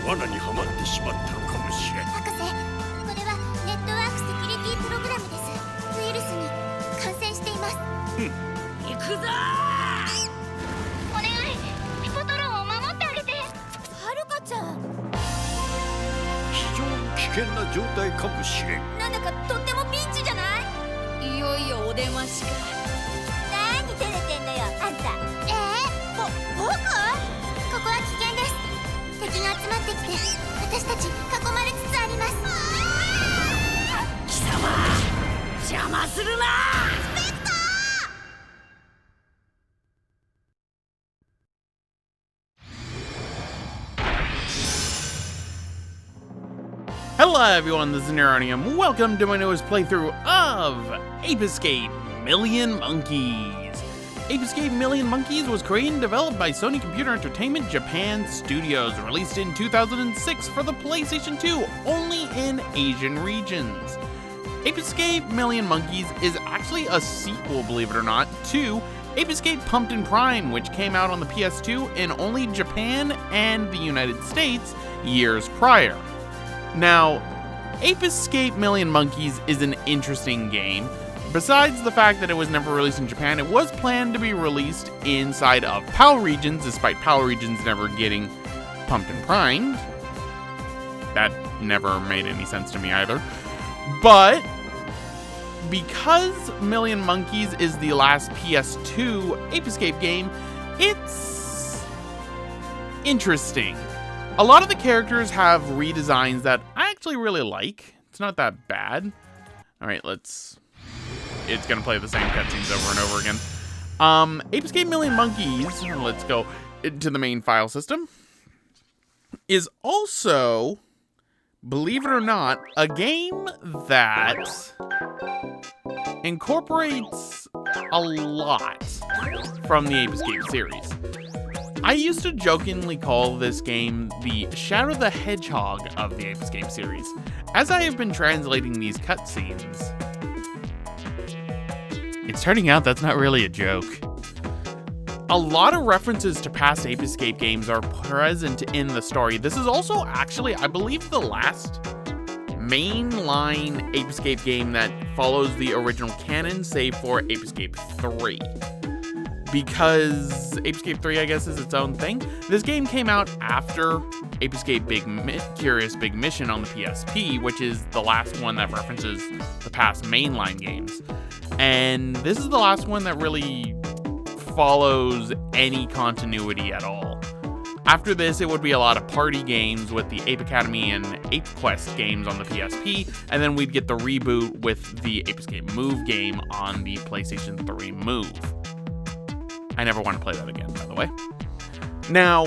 罠にはまってしまったのかもしれん。博士、これはネットワークセキュリティプログラムです。ウイルスに感染しています。行くぞー。お願い、ピポトロンを守ってあげて。はるかちゃん、非常に危険な状態かもしれん。なんだかとってもピンチじゃない？いよいよお電話しか。何照れてんだよ、あんた。僕？ここは危険です。敵が集まってきて、私たち囲まれつつあります。貴様、邪魔するな。スペクター！ Hello everyone, this is Neronium. Welcome to my newest playthrough of Ape Escape Million Monkeys. Ape Escape Million Monkeys was created and developed by Sony Computer Entertainment Japan Studios, released in 2006 for the PlayStation 2, only in Asian regions. Ape Escape Million Monkeys is actually a sequel, believe it or not, to Ape Escape Pumpkin Prime, which came out on the PS2 in only Japan and the United States years prior. Now, Ape Escape Million Monkeys is an interesting game. Besides the fact that it was never released in Japan, it was planned to be released inside of PAL regions, despite PAL regions never getting Pumpkin Primed. That never made any sense to me either. But because Million Monkeys is the last PS2 Ape Escape game, it's interesting. A lot of the characters have redesigns that I actually really like. It's not that bad. All right, it's gonna play the same cutscenes over and over again. Ape Escape Million Monkeys, let's go to the main file system, is also, believe it or not, a game that incorporates a lot from the Ape Escape series. I used to jokingly call this game the Shadow the Hedgehog of the Ape Escape series, as I have been translating these cutscenes. It's turning out that's not really a joke. A lot of references to past Ape Escape games are present in the story. This is also actually, I believe, the last mainline Ape Escape game that follows the original canon, save for Ape Escape 3. Because Ape Escape 3, I guess, is its own thing. This game came out after Ape Escape Curious Big Mission on the PSP, which is the last one that references the past mainline games. And this is the last one that really follows any continuity at all. After this, it would be a lot of party games with the Ape Academy and Ape Quest games on the PSP, and then we'd get the reboot with the Ape Escape Move game on the PlayStation 3 Move. I never want to play that again, by the way. Now,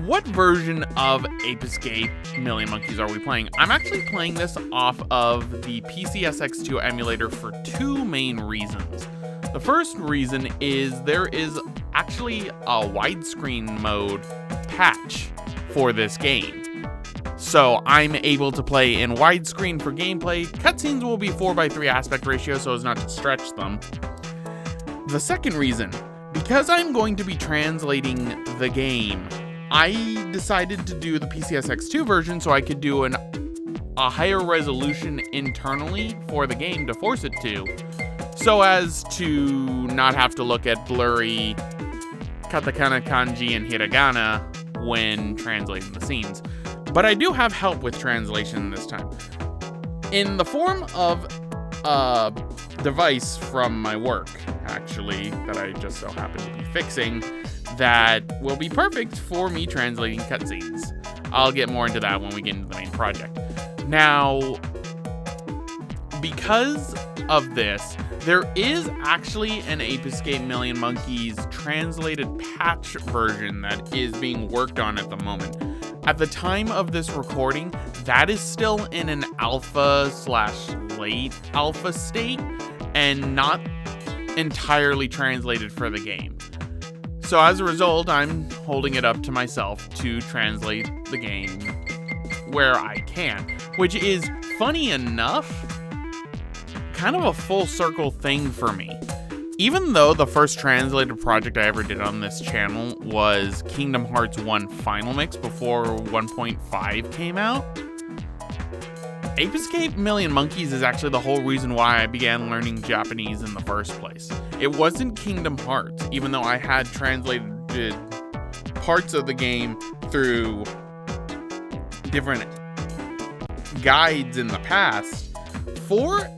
what version of Ape Escape Million Monkeys are we playing? I'm actually playing this off of the PCSX2 emulator for two main reasons. The first reason is there is actually a widescreen mode patch for this game. So I'm able to play in widescreen for gameplay. Cutscenes will be 4:3 aspect ratio so as not to stretch them. The second reason, because I'm going to be translating the game, I decided to do the PCSX2 version so I could do a higher resolution internally for the game to force it to, so as to not have to look at blurry katakana, kanji, and hiragana when translating the scenes. But I do have help with translation this time, in the form of a device from my work, actually, that I just so happen to be fixing, that will be perfect for me translating cutscenes. I'll get more into that when we get into the main project. Now, because of this, there is actually an Ape Escape Million Monkeys translated patch version that is being worked on at the moment. At the time of this recording, that is still in an alpha/late alpha state and not entirely translated for the game. So as a result, I'm holding it up to myself to translate the game where I can, which is, funny enough, kind of a full circle thing for me. Even though the first translated project I ever did on this channel was Kingdom Hearts 1 Final Mix before 1.5 came out, Ape Escape Million Monkeys is actually the whole reason why I began learning Japanese in the first place. It wasn't Kingdom Hearts, even though I had translated parts of the game through different guides in the past. For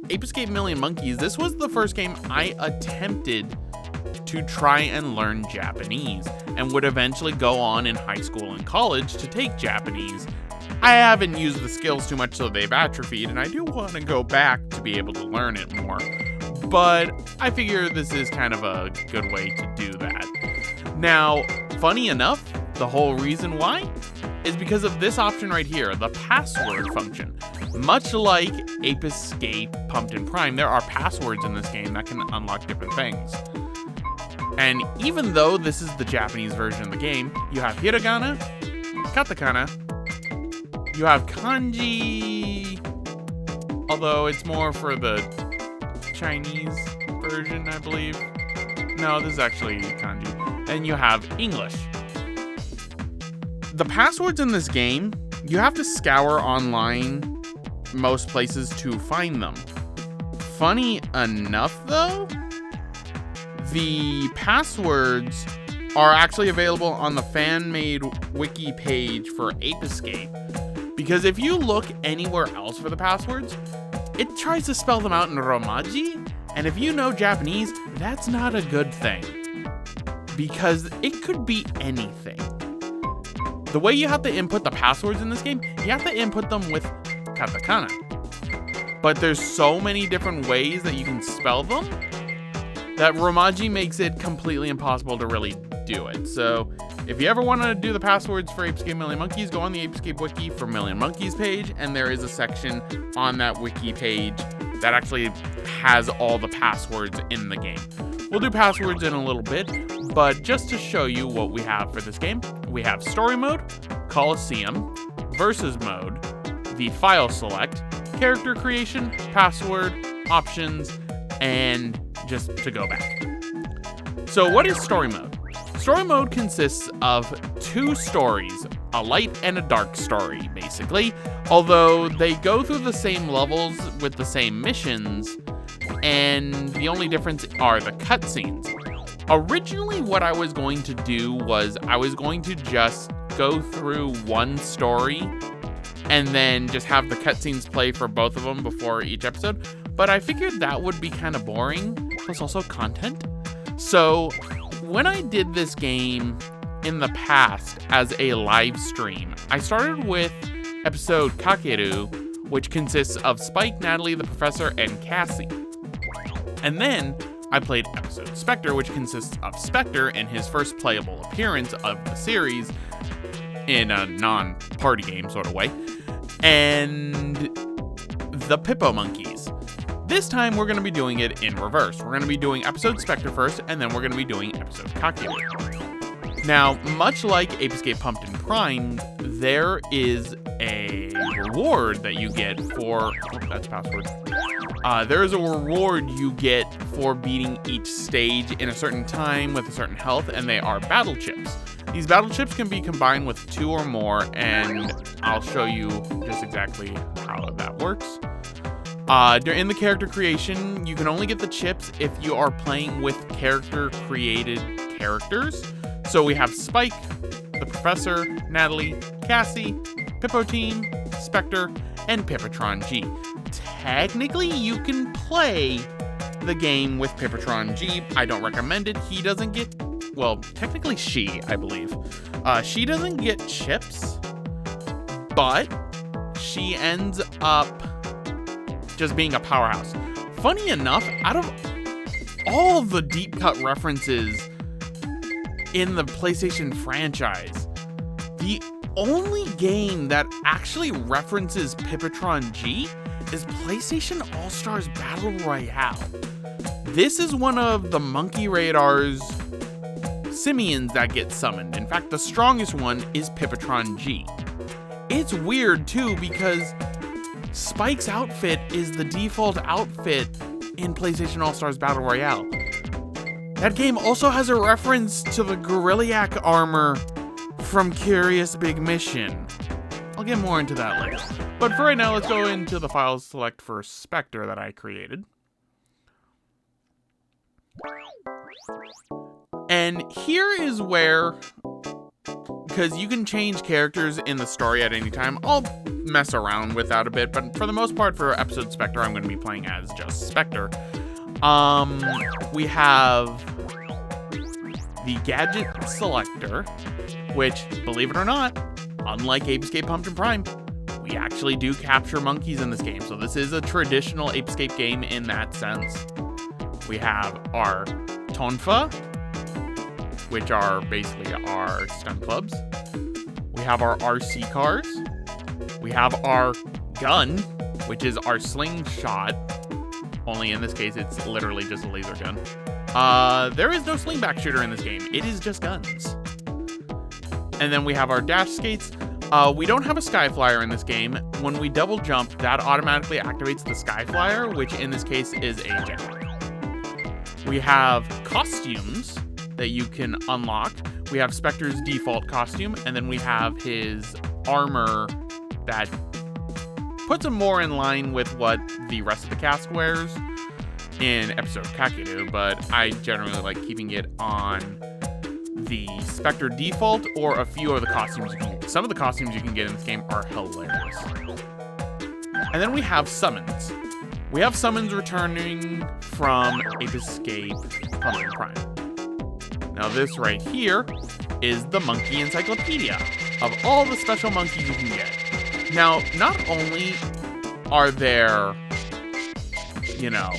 Ape Escape Million Monkeys, this was the first game I attempted to try and learn Japanese, and would eventually go on in high school and college to take Japanese. I haven't used the skills too much, so they've atrophied, and I do want to go back to be able to learn it more. But I figure this is kind of a good way to do that. Now, funny enough, the whole reason why is because of this option right here, the password function. Much like Ape Escape Pumpkin Prime, there are passwords in this game that can unlock different things. And even though this is the Japanese version of the game, you have hiragana, katakana, you have kanji, although it's more for the Chinese version, I believe. No, this is actually kanji. And you have English. The passwords in this game, you have to scour online most places to find them. Funny enough, though, the passwords are actually available on the fan-made wiki page for Ape Escape. Because if you look anywhere else for the passwords, it tries to spell them out in Romaji, and if you know Japanese, that's not a good thing. Because it could be anything. The way you have to input the passwords in this game, you have to input them with katakana. But there's so many different ways that you can spell them that Romaji makes it completely impossible to really do it. So if you ever want to do the passwords for Ape Escape Million Monkeys, go on the Ape Escape wiki for Million Monkeys page, and there is a section on that wiki page that actually has all the passwords in the game. We'll do passwords in a little bit, but just to show you what we have for this game, we have Story Mode, Coliseum, Versus Mode, the File Select, Character Creation, Password, Options, and just to go back. So what is Story Mode? Story Mode consists of two stories, a light and a dark story, basically, although they go through the same levels with the same missions, and the only difference are the cutscenes. Originally, what I was going to do was I was going to just go through one story and then just have the cutscenes play for both of them before each episode, but I figured that would be kind of boring, plus also content. So when I did this game in the past as a live stream, I started with episode Kakeru, which consists of Spike, Natalie, the Professor, and Cassie. And then I played episode Spectre, which consists of Spectre in his first playable appearance of the series in a non-party game sort of way, and the Pippo Monkeys. This time we're going to be doing it in reverse. We're going to be doing episode Spectre first, and then we're going to be doing episode Kakeru. Now, much like Ape Escape Pumpkin Prime, there is a reward that you get for... Oh, that's password. There is a reward you get for beating each stage in a certain time with a certain health, and they are battle chips. These battle chips can be combined with 2 or more, and I'll show you just exactly how that works. In the character creation, you can only get the chips if you are playing with character-created characters. So we have Spike, the Professor, Natalie, Cassie, Pippo Team, Spectre, and Pippatron G. Technically, you can play the game with Pippatron G. I don't recommend it. He doesn't get... Well, technically she, I believe. She doesn't get chips, but she ends up just being a powerhouse. Funny enough, out of all the deep cut references in the PlayStation franchise, the only game that actually references Pippatron G is PlayStation All-Stars Battle Royale. This is one of the Monkey Radar's simians that get summoned. In fact, the strongest one is Pippatron G. It's weird too because Spike's outfit is the default outfit in PlayStation All-Stars Battle Royale. That game also has a reference to the Gorilla armor from Curious Big Mission. I'll get more into that later. But for right now, let's go into the files select for Spectre that I created. And here is where, because you can change characters in the story at any time, I'll mess around with that a bit, but for the most part for episode Spectre, I'm going to be playing as just Spectre. We have the gadget selector, which, believe it or not, unlike Ape Escape Pumpkin Prime, we actually do capture monkeys in this game. So this is a traditional Ape Escape game in that sense. We have our tonfa, which are basically our stunt clubs. We have our RC cars. We have our gun, which is our slingshot. Only in this case, it's literally just a laser gun. There is no slingback shooter in this game. It is just guns. And then we have our dash skates. We don't have a sky flyer in this game. When we double jump, that automatically activates the sky flyer, which in this case is a jetpack. We have costumes that you can unlock. We have Spectre's default costume, and then we have his armor that puts him more in line with what the rest of the cast wears in episode Kakeru, but I generally like keeping it on the Spectre default or a few of the costumes you can get. Some of the costumes you can get in this game are hilarious. And then we have summons. We have summons returning from Ape Escape Pumpkin Prime. Now this right here is the monkey encyclopedia of all the special monkeys you can get. Now, not only are there, you know,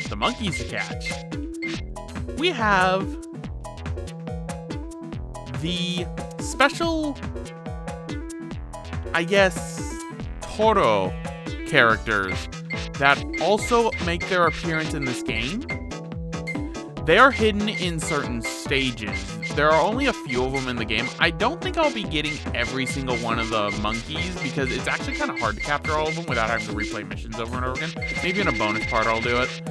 the monkeys to catch, we have the special, I guess, Toro characters that also make their appearance in this game. They are hidden in certain stages. There are only a few of them in the game. I don't think I'll be getting every single one of the monkeys because it's actually kind of hard to capture all of them without having to replay missions over and over again. Maybe in a bonus part I'll do it.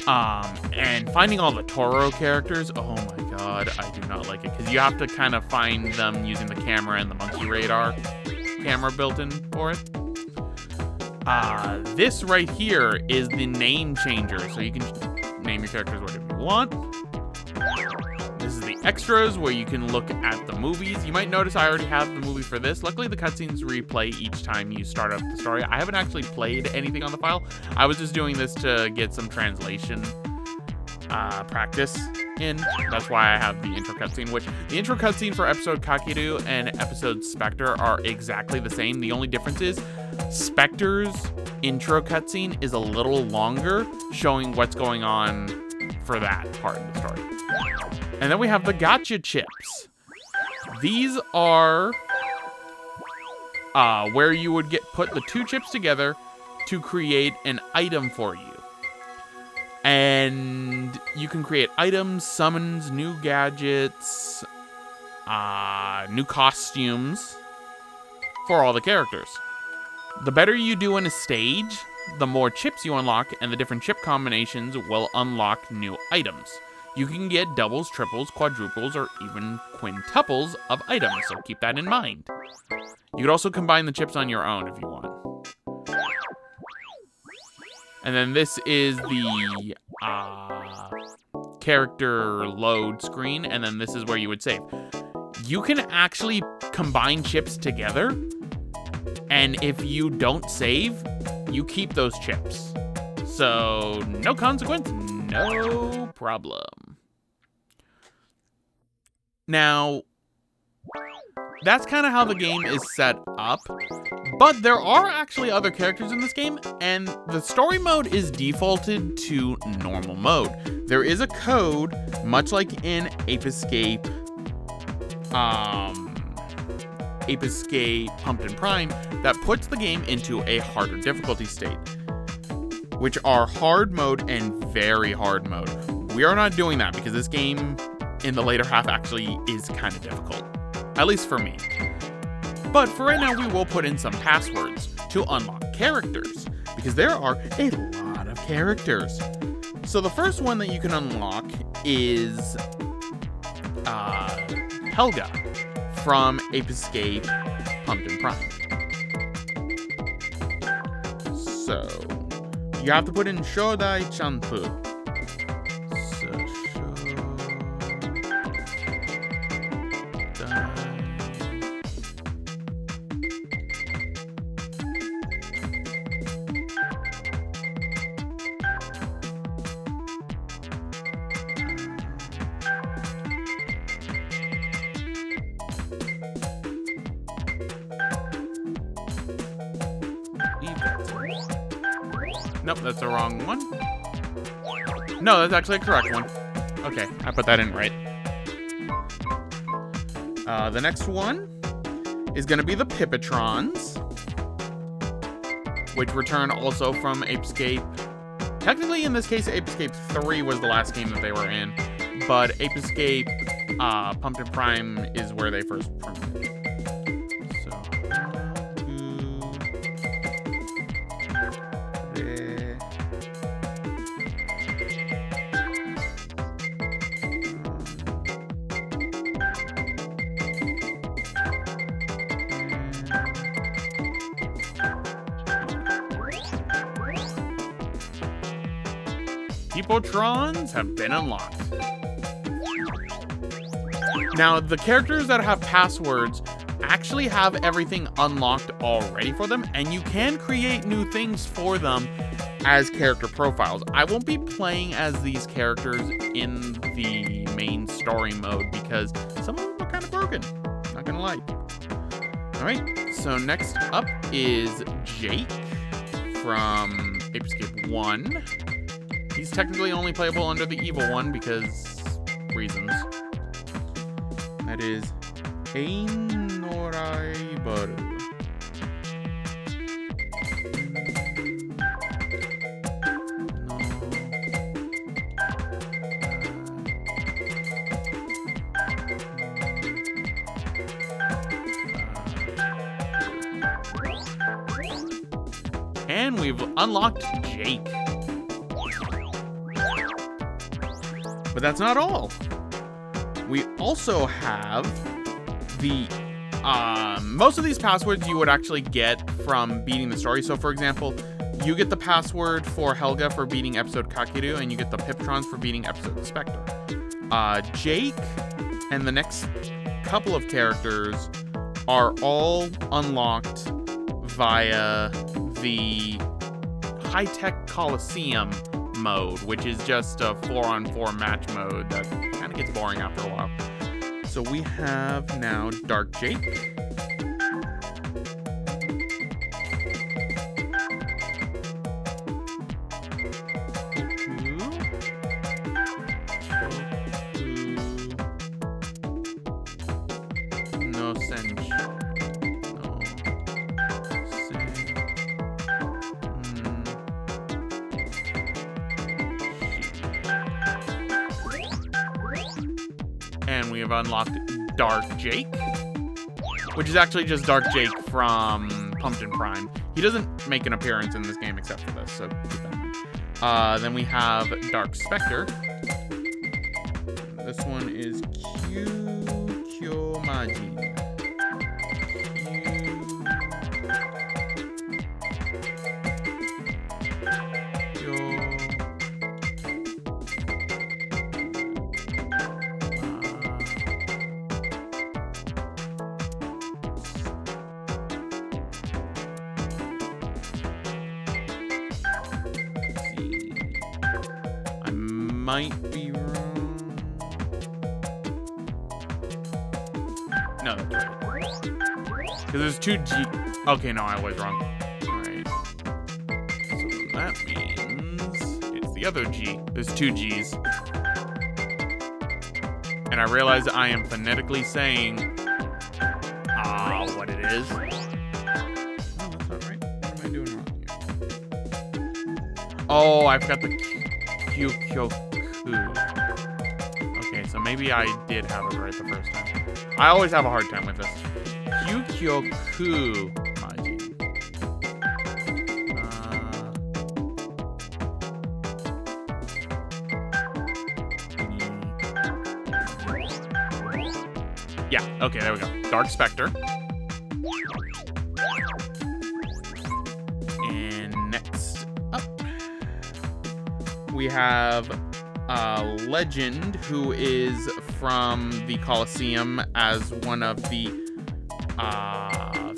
And finding all the Toro characters, oh my god, I do not like it because you have to kind of find them using the camera and the monkey radar camera built in for it. This right here is the name changer, so you can name your characters whatever you want. This is the extras where you can look at the movies. You might notice I already have the movie for this. Luckily, the cutscenes replay each time you start up the story. I haven't actually played anything on the file. I was just doing this to get some translation practice in. That's why I have the intro cutscene, which the intro cutscene for episode Kakeru and episode Spectre are exactly the same. The only difference is Spectre's intro cutscene is a little longer, showing what's going on for that part of the story. And then we have the gotcha chips. These are where you would put the two chips together to create an item for you. And you can create items, summons, new gadgets, new costumes for all the characters. The better you do in a stage, the more chips you unlock, and the different chip combinations will unlock new items. You can get doubles, triples, quadruples, or even quintuples of items, so keep that in mind. You could also combine the chips on your own if you want. And then this is the character load screen, and then this is where you would save. You can actually combine chips together, and if you don't save, you keep those chips. So, no consequence, no problem. Now, that's kind of how the game is set up, but there are actually other characters in this game, and the story mode is defaulted to normal mode. There is a code, much like in Ape Escape, Ape Escape Pumpkin Prime, that puts the game into a harder difficulty state, which are hard mode and very hard mode. We are not doing that because this game in the later half actually is kind of difficult, at least for me. But for right now, we will put in some passwords to unlock characters, because there are a lot of characters. So the first one that you can unlock is Helga from Ape Escape Pumpkin Prime. So you have to put in Shodai Chanpu. Nope, that's the wrong one. No, that's actually a correct one. Okay, I put that in right. The next one is going to be the Pipitrons, which return also from Ape Escape. Technically, in this case, Ape Escape 3 was the last game that they were in, but Ape Escape Pumpkin Prime is where they first premiered. Peopletrons have been unlocked. Now, the characters that have passwords actually have everything unlocked already for them, and you can create new things for them as character profiles. I won't be playing as these characters in the main story mode because some of them are kind of broken, not gonna lie. Alright, so next up is Jake from Ape Escape 1. He's technically only playable under the evil one because reasons. That is Einoraibaru. And we've unlocked Jake. But that's not all. We also have the most of these passwords you would actually get from beating the story. So for example, you get the password for Helga for beating episode Kakeru, and you get the Pipitrons for beating episode Spectre. Jake and the next couple of characters are all unlocked via the high-tech Coliseum mode, which is just a 4-on-4 match mode that kind of gets boring after a while. So we have now Dark Jake. No Senj. And we have unlocked Dark Jake, which is actually just Dark Jake from Pumpkin Prime. He doesn't make an appearance in this game except for this, so keep that in mind. Then we have Dark Spectre. This one is Kyokyomaji. Might be wrong. No, that's right. Because there's two G. Okay, no, I was wrong. Alright. So that means it's the other G. There's two G's. And I realize I am phonetically saying what it is. Oh, that's not right. What am I doing wrong here? Oh, I forgot the Kyokyoku. Okay, so maybe I did have it right the first time. I always have a hard time with this. Kyokyoku Maji. Yeah, okay, there we go. Dark Spectre. And next up, we have Legend, who is from the Colosseum as one of the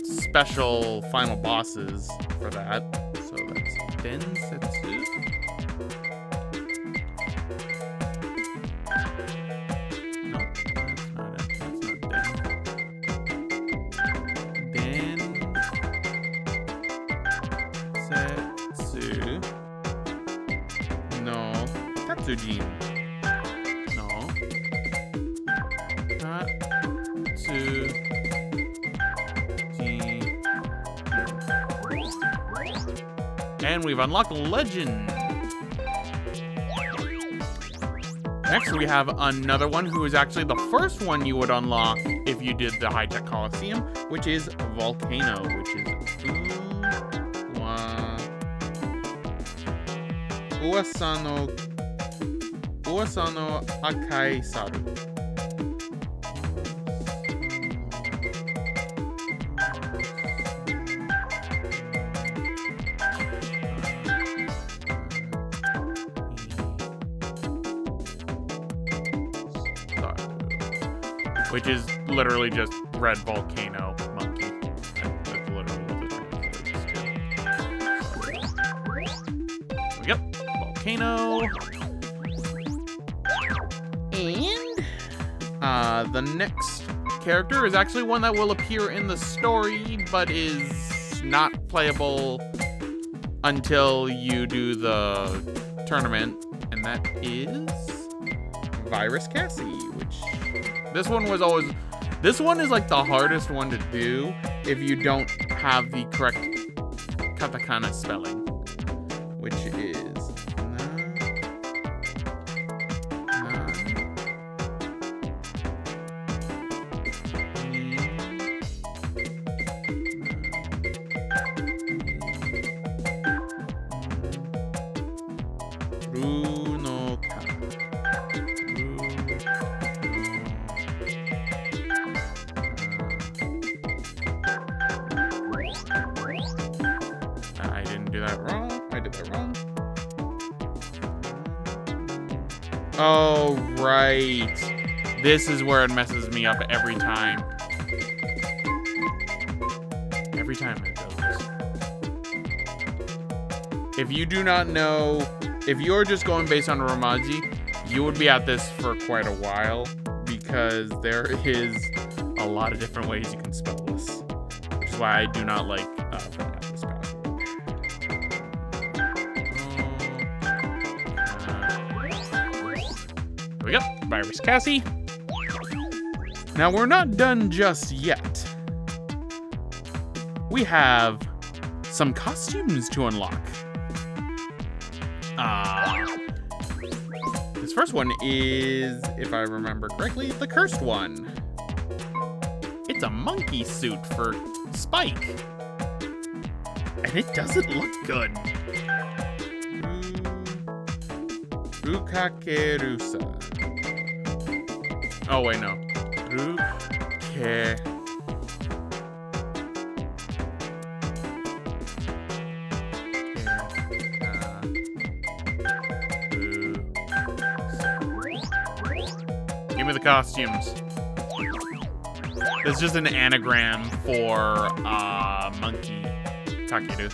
special final bosses for that. So that's Densetsu. No, that's not it. That's not Densetsu. No. Tatsujin. No. Tatsujin. And we've unlocked Legend. Next, we have another one who is actually the first one you would unlock if you did the high-tech Coliseum, which is Volcano, which is Uasano Akai Saru. Which is literally just red volcano monkey. That's literally what the translation is. There we go. Volcano. And the next character is actually one that will appear in the story, but is not playable until you do the tournament, and that is Virus Cassie, which this one is like the hardest one to do if you don't have the correct katakana spelling, which is oh, right. This is where it messes me up every time. Every time it does. If you do not know, if you're just going based on Romaji, you would be at this for quite a while because there is a lot of different ways you can spell this, which is why I do not like filling out this password. There we go, Virus Cassie. Now we're not done just yet. We have some costumes to unlock. This first one is, if I remember correctly, the cursed one. It's a monkey suit for Spike. And it doesn't look good. Rukakerusa. Oh, wait, no. Ruke. Give me the costumes. It's just an anagram for monkey Takeru.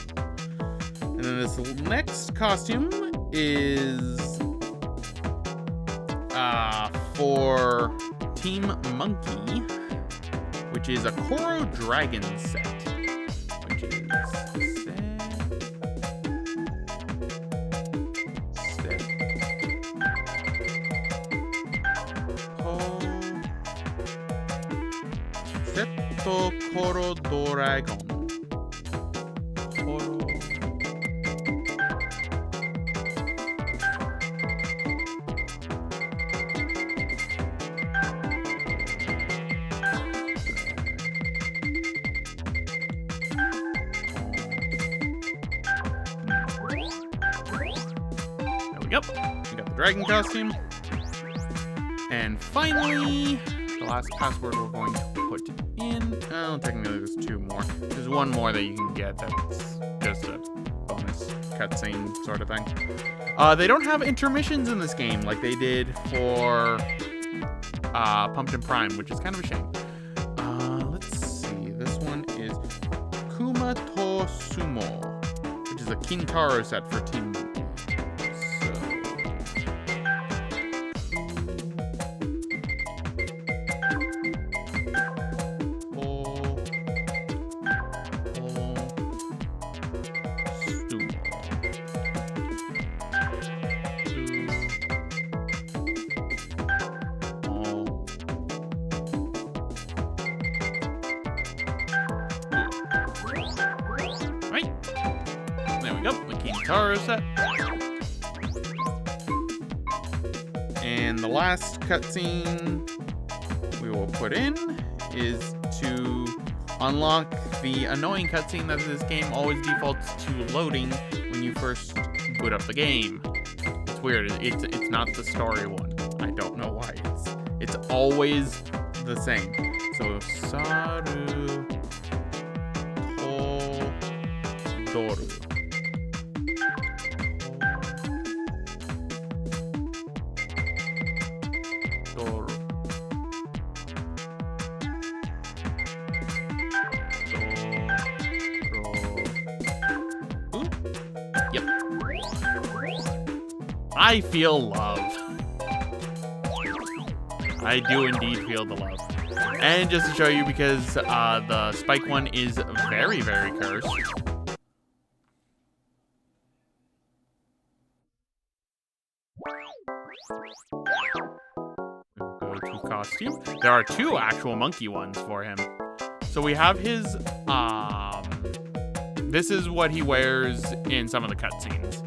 And then this next costume is for Team Monkey, which is a Koro Dragon set, which is Seto Koro Dragon. Yep, we got the dragon costume. And finally, the last password we're going to put in. Oh, technically there's 2 more. There's 1 more that you can get that's just a bonus cutscene sort of thing. They don't have intermissions in this game like they did for Pumpkin Prime, which is kind of a shame. Let's see. This one is Kumato Sumo, which is a Kintaro set for Team Monkey. Set. And the last cutscene we will put in is to unlock the annoying cutscene that this game always defaults to loading when you first boot up the game. It's weird. It's not the story one. I don't know why. It's always the same. So Saru Todoru. I feel love. I do indeed feel the love. And just to show you, because the spike one is very, very cursed. We'll go to costume. There are 2 actual monkey ones for him. So we have his, this is what he wears in some of the cutscenes.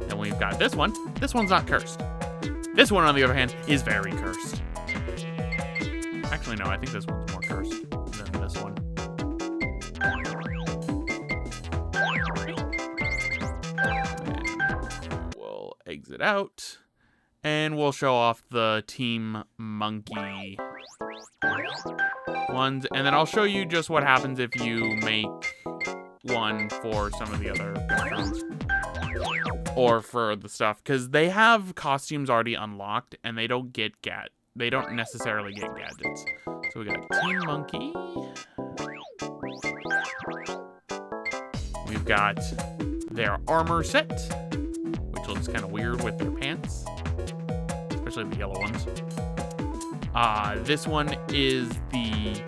And we've got this one. This one's not cursed. This one, on the other hand, is very cursed. Actually, no, I think this one's more cursed than this one. And we'll exit out. And we'll show off the Team Monkey ones. And then I'll show you just what happens if you make one for some of the other backgrounds. Or for the stuff, because they have costumes already unlocked, and they don't necessarily get gadgets. So we got Team Monkey. We've got their armor set, which looks kind of weird with their pants, especially the yellow ones. This one is the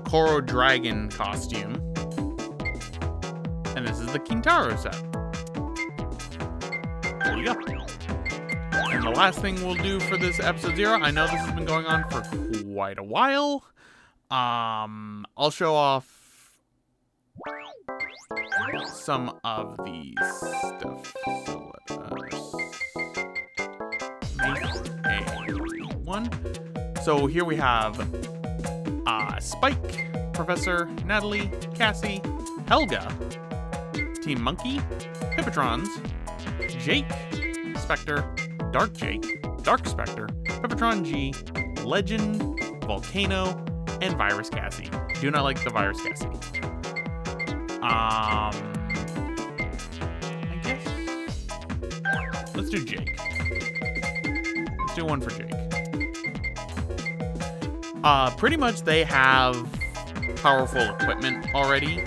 Koro Dragon costume. And this is the Kintaro set. There you go. And the last thing we'll do for this episode 0, I know this has been going on for quite a while. I'll show off some of these stuff. So let us make a one. So here we have Spike, Professor, Natalie, Cassie, Helga, Team Monkey, Pippatrons, Jake, Spectre, Dark Jake, Dark Spectre, Pippatron G, Legend, Volcano, and Virus Cassie. Do not like the Virus Cassie. I guess let's do Jake. Let's do one for Jake. Pretty much they have powerful equipment already.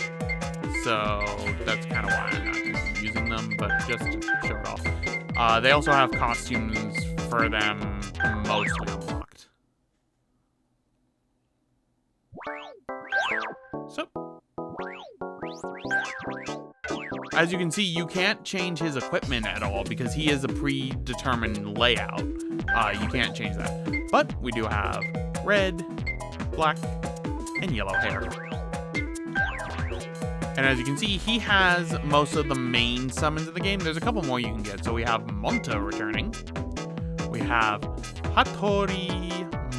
So that's kind of why I'm not using them, but just to show it off. They also have costumes for them mostly unlocked. So, as you can see, you can't change his equipment at all because he is a predetermined layout. You can't change that. But we do have red, black, and yellow hair. And as you can see, he has most of the main summons of the game. There's a couple more you can get. So we have Monta returning. We have Hattori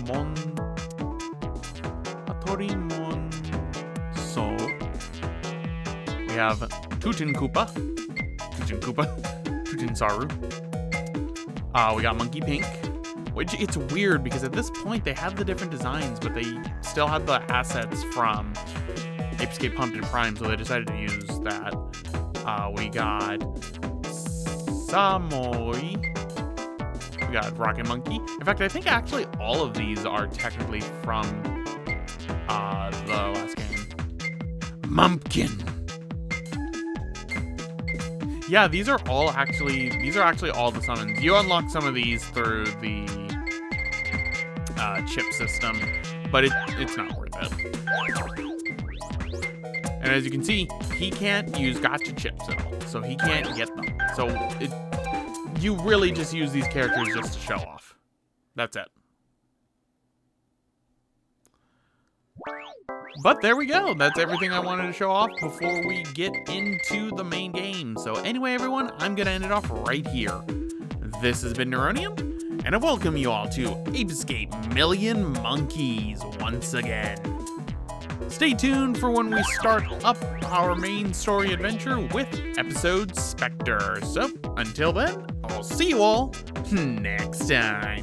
Monso. We have Tutin Saru. We got Monkey Pink, which it's weird because at this point they have the different designs, but they still have the assets from Ape Escape Pumpkin Prime, so they decided to use that. We got Samoy. We got Rocket Monkey. In fact, I think actually all of these are technically from the last game. Mumpkin. Yeah, these are actually all the summons. You unlock some of these through the chip system, but it's not worth it. And as you can see, he can't use gotcha chips at all, so he can't get them. So you really just use these characters just to show off. That's it. But there we go. That's everything I wanted to show off before we get into the main game. So anyway, everyone, I'm going to end it off right here. This has been Neronium, and I welcome you all to Ape Escape Million Monkeys once again. Stay tuned for when we start up our main story adventure with episode Spectre. So until then, I'll see you all next time.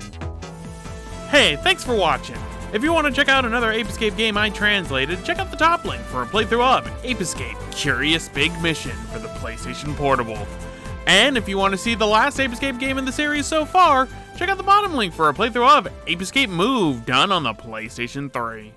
Hey, thanks for watching. If you want to check out another Ape Escape game I translated, check out the top link for a playthrough of Ape Escape Curious Big Mission for the PlayStation Portable. And if you want to see the last Ape Escape game in the series so far, check out the bottom link for a playthrough of Ape Escape Move done on the PlayStation 3.